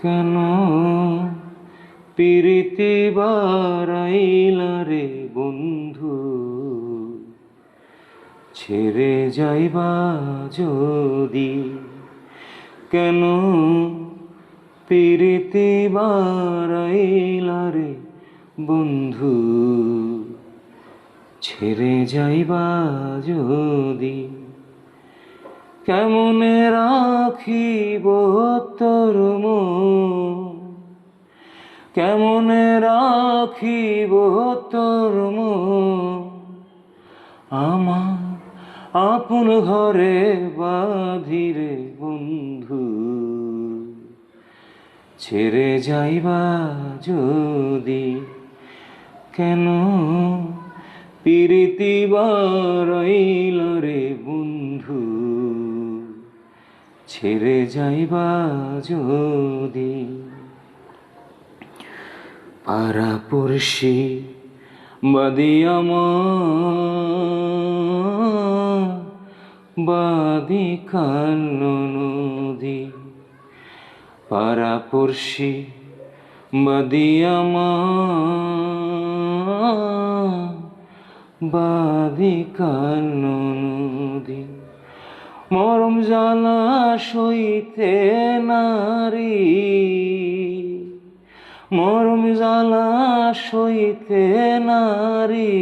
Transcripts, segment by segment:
কেন পিরিতি বারাইলা রে বন্ধু, ছেড়ে যাইবা যদি? কেন পিরিতি বারাইলা রে বন্ধু, ছেড়ে যাইবা যদি? কেমনে রাখিব তোর মন, কেমনে রাখিব তোর মন, আমার আপন ঘরে বাঁধিরে বন্ধু, ছেড়ে যাইবা যদি? কেন পিরিতি বারাইলা রে বন্ধু, ছেড়ে যাইবা যদি? পাড়াপড়শি বাদি আমার, বাদি কান্নো নদী। পাড়াপড়শি বাদি আমার, বাদি কান্নো নদী। মরম জ্বালা সইতে নারী, মরম জ্বালা সইতে নারী,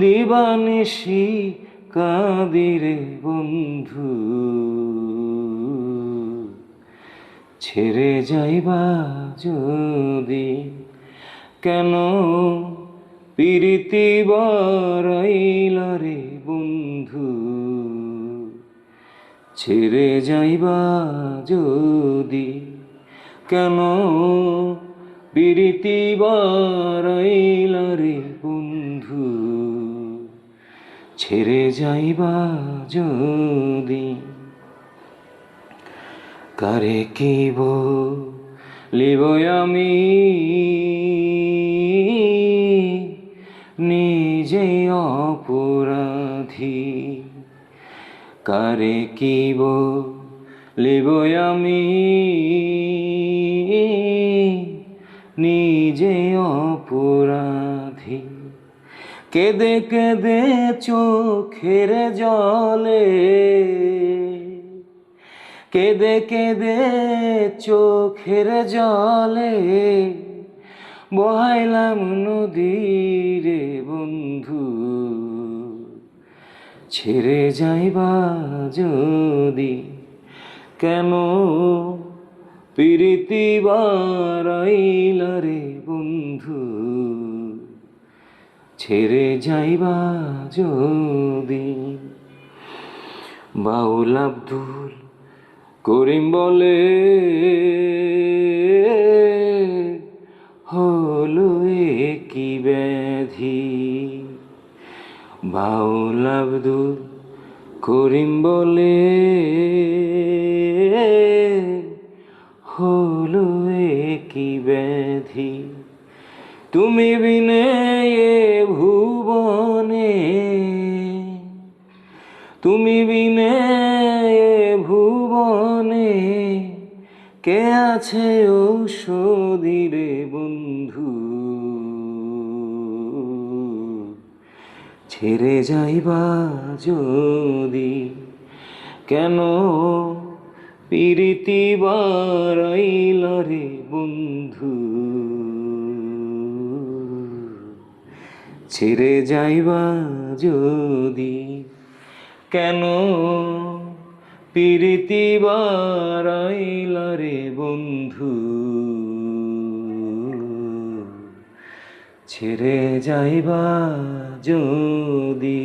দিবানিশি কাঁদিরে বন্ধু, ছেড়ে যাইবা যদি? কেন পিরিতি বারাইলা রে বন্ধু, ছেড়ে যাইবা যদি? কেন পিরিতি বারাইলা রে বন্ধু, ছেড়ে যাইবা যদি? কারে কি বলিব আমি, নিজে অপরাধী। কারে কি বলিব আমি, নিজে অপরাধী। কেঁদে কেঁদে চোখের জলে, কেঁদে কেঁদে চোখের জলে, বহাইলাম নদীরে বন্ধু, ছেড়ে যাইবা যদি? কেন পিরিতি বারাইলা রে বন্ধু, ছেড়ে যাইবা যদি? বাউল আব্দুল করিম বলে, হলো এ কি ব্যাধি? বাউল আব্দুল করিম বলে, হলো এ কি ব্যাধি? তুমি বিনে এ ভুবনে, তুমি বিনে এ ভুবনে, কে আছে ঔষধি রে বন্ধু, ছেড়ে যাইবা যদি? কেন পিরিতি বারাইলা রে বন্ধু, ছেড়ে যাইবা যদি? কেন পিরিতি বারাইলা রে বন্ধু, ছেড়ে যাইবা যদি?